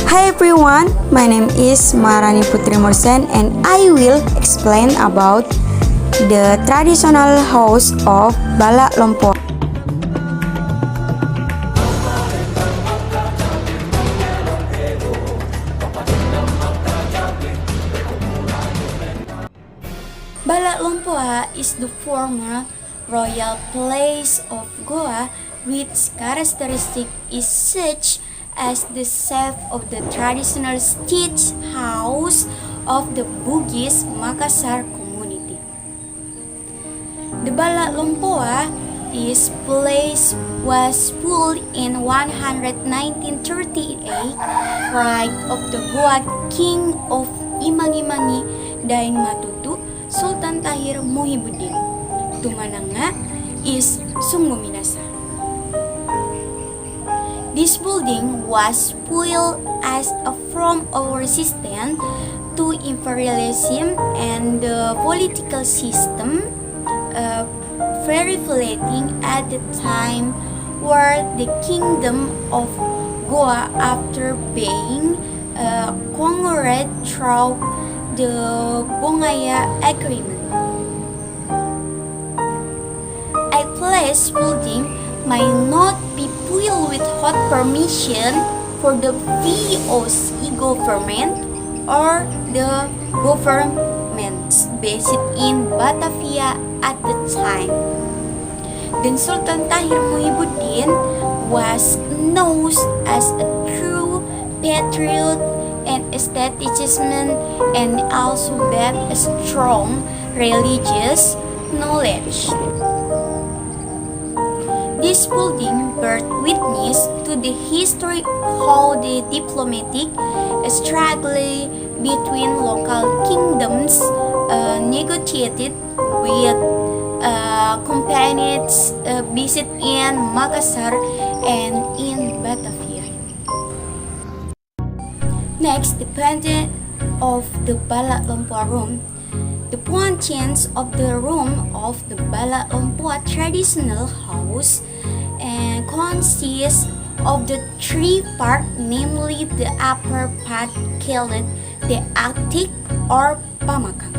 Hi everyone, my name is Maharani Putri Mursen and I will explain about the traditional house of Balla Lompoa. Balla Lompoa is the former royal place of Goa, which characteristic is such as the shape of the traditional state house of the Bugis Makassar community. The Balla Lompoa is place was built in 1938, right of the Goa King of Imagi-Mangi Dain Matutu Sultan Tahir Muhyiddin. Tumananga is sungguh minasa. This building was built as a form of resistance to imperialism and the political system prevailing at the time where the kingdom of Goa, after being conquered through the Bongaya Agreement. A place building might not be built without permission for the VOC government or the governments based in Batavia at the time. Then Sultan Tahir Muhyiddin was known as a true patriot and statesman and also had a strong religious knowledge. This building bears witness to the history how the diplomatic struggle between local kingdoms negotiated with companies based in Makassar and in Batavia. Next, the pattern of the Balla Lompoa room. The functions of the room of the Balla Lompoa traditional house and consists of the three parts, namely the upper part called the attic or pamakang,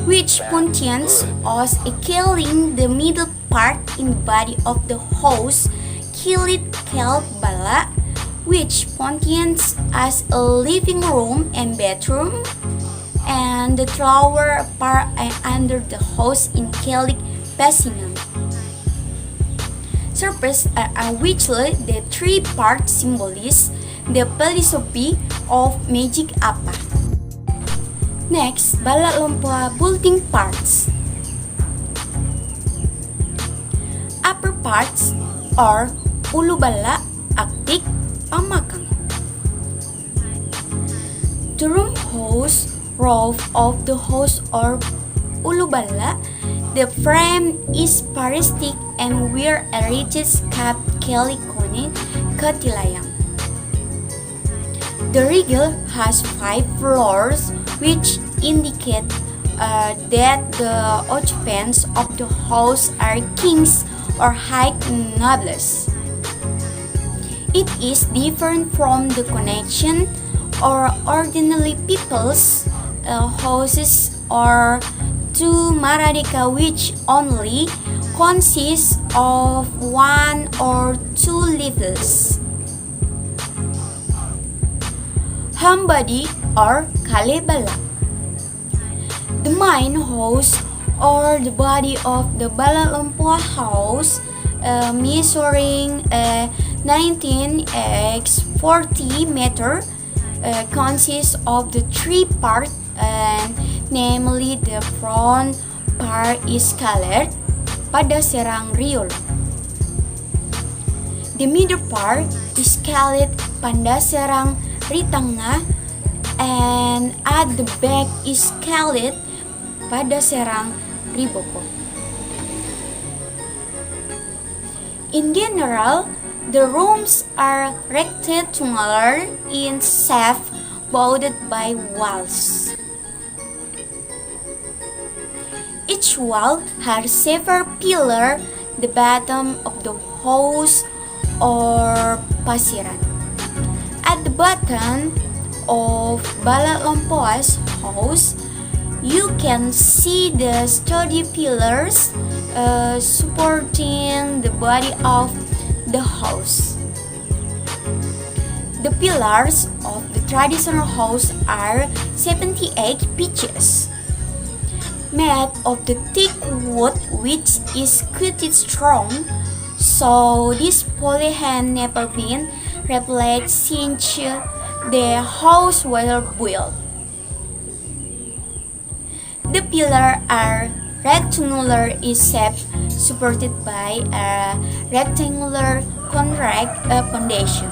which functions as a killing the middle part in the body of the house called Balla, which functions as a living room and bedroom, and the lower part under the house in Celtic Basingan. Surface which the three parts symbolize the philosophy of magic apa. Next, Balla Lompoa building parts. Upper parts are Ulu Balla, Aktik, Pamakang. The room house roof of the house or Ulu Balla. The frame is paristic and wear a ridges cap calicone katilayang. The regal has 5 floors, which indicate that the occupants of the house are kings or high nobles. It is different from the connection or ordinary people's houses or to Maradika, which only consists of 1 or 2 levels. Hambadi or Kalebala. The main house or the body of the Balla Lompoa house measuring 19 x 40 meter consists of the 3 parts, namely the front part is colored pada serang riol. The middle part is colored pada serang ritanga, and at the back is colored pada serang riboko. In general, the rooms are rectangular in shape, bounded by walls. Each wall has several pillars. The bottom of the house or pasiran. At the bottom of Balla Lompoa's house, you can see the sturdy pillars supporting the body of the house. The pillars of the traditional house are 78 pitches, made of the thick wood which is quite strong, so this poly had never been replaced since the house was built. The pillars are rectangular in shape, supported by a rectangular concrete foundation.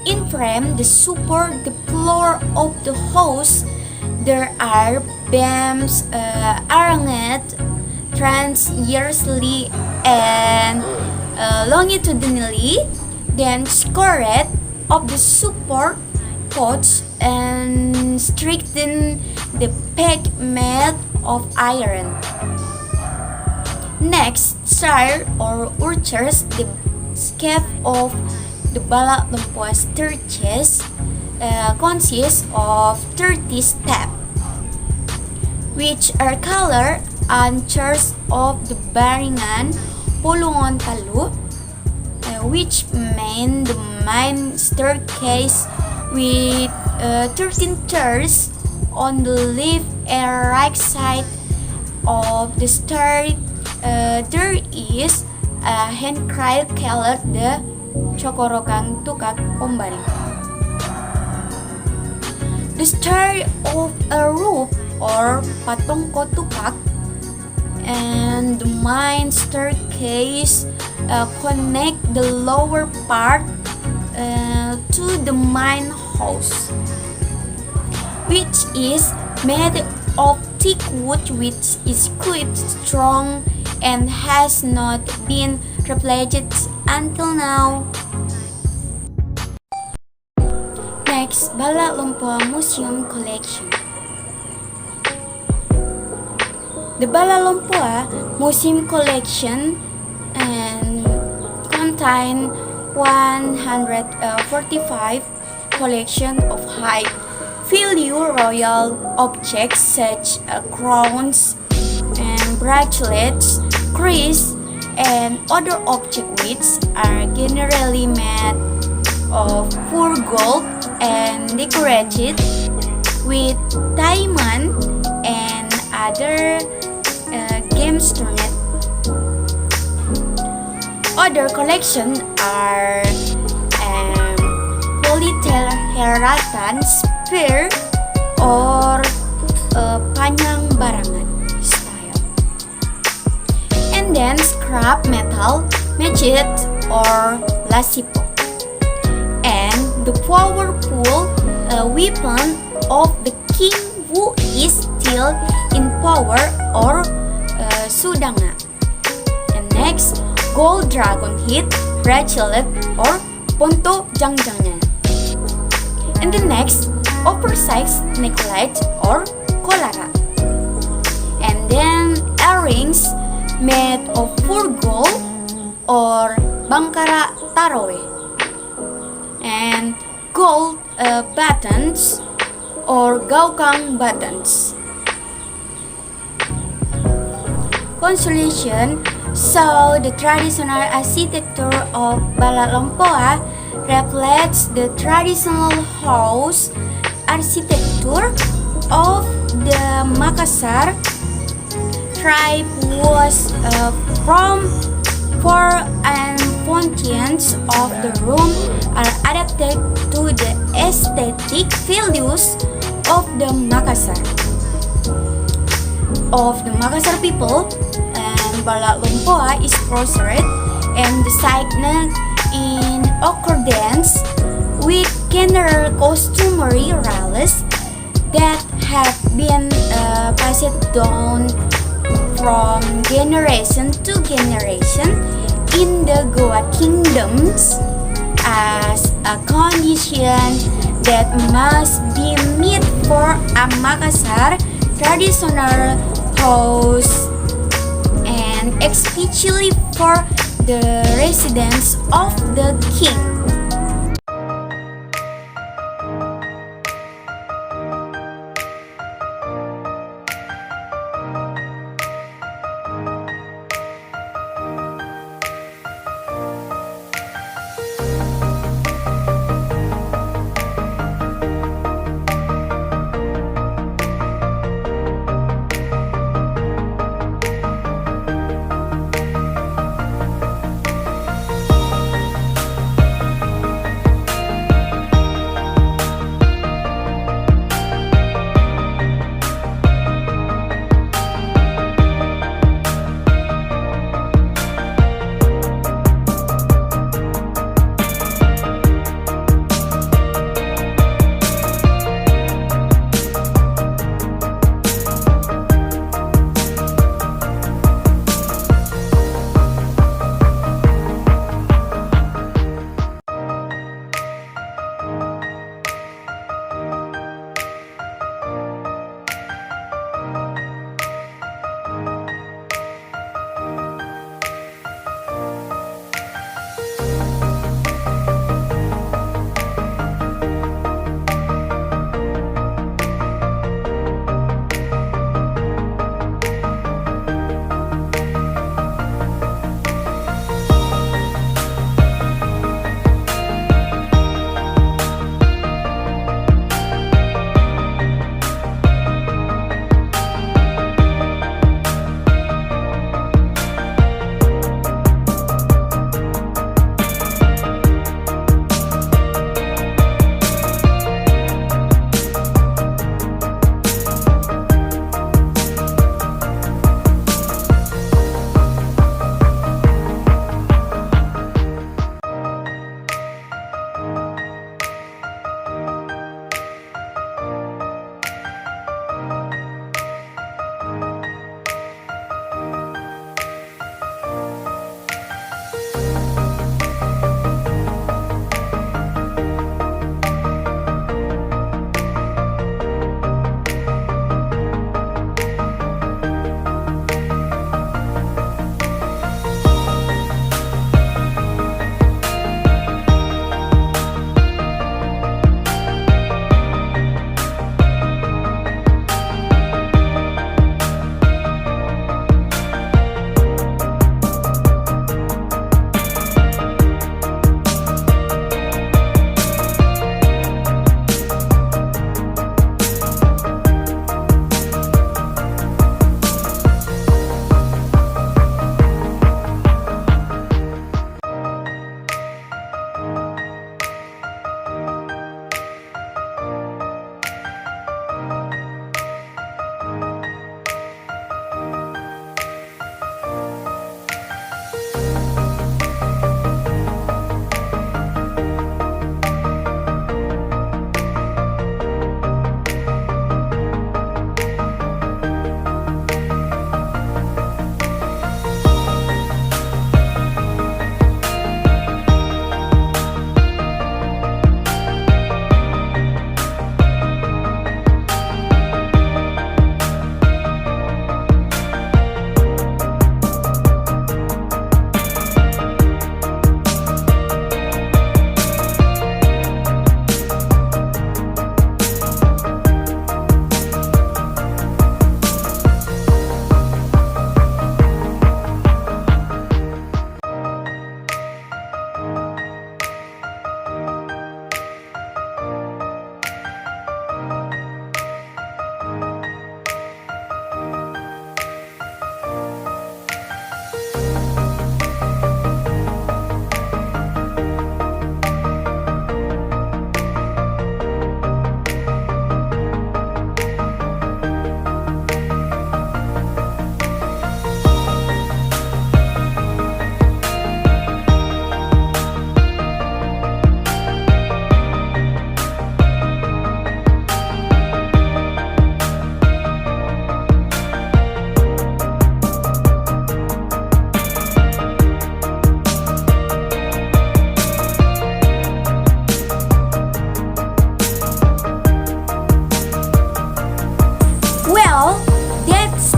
In frame to support the floor of the house, there are beams arranged transversely and longitudinally, then scored of the support posts and strengthen the peg made of iron. Next, star or arches the scape of the Balla Lompoa staircase consists of 30 steps, which are colored on church of the Baringan Pulungan Talu, which made the main staircase with 13 stairs on the left and right side of the stair. There is a hand-carved called the Cokorokang Tukak Pombari. The stair of a roof or Patongko Tukak and the main staircase connect the lower part to the main house, which is made of thick wood which is quite strong and has not been replaced until now. Next, Balla Lompoa Museum Collection. The Balla Lompoa Museum Collection contain 145 collection of high value royal objects such as crowns and bracelets, keys, and other objects which are generally made of pure gold and decorated with diamond and other gemstones. Other collections are polyteleratan spear or panjang barangan style, and then scrap metal magnet or lasipo, and the powerful weapon of the king who is still in power or sudanga. And next, gold dragon head bracelet or ponto jangjangnya. And the next, oversized necklace or kolara. And then earrings made of pure gold or bangkara taroe. And gold buttons or gaukang buttons. Constellation so the traditional architecture of Balla Lompoa reflects the traditional house architecture of the Makassar tribe was from floor and fountains of the room are adapted to the aesthetic values of the Makassar people, and Balla Lompoa is prospered and designed in accordance with general customary rules that have been passed down from generation to generation in the Goa kingdoms as a condition that must be met for a Makassar traditional house, and especially for the the residence of the king.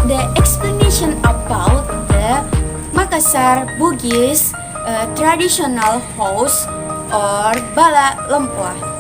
the explanation about the Makassar Bugis traditional house or Balla Lompoa.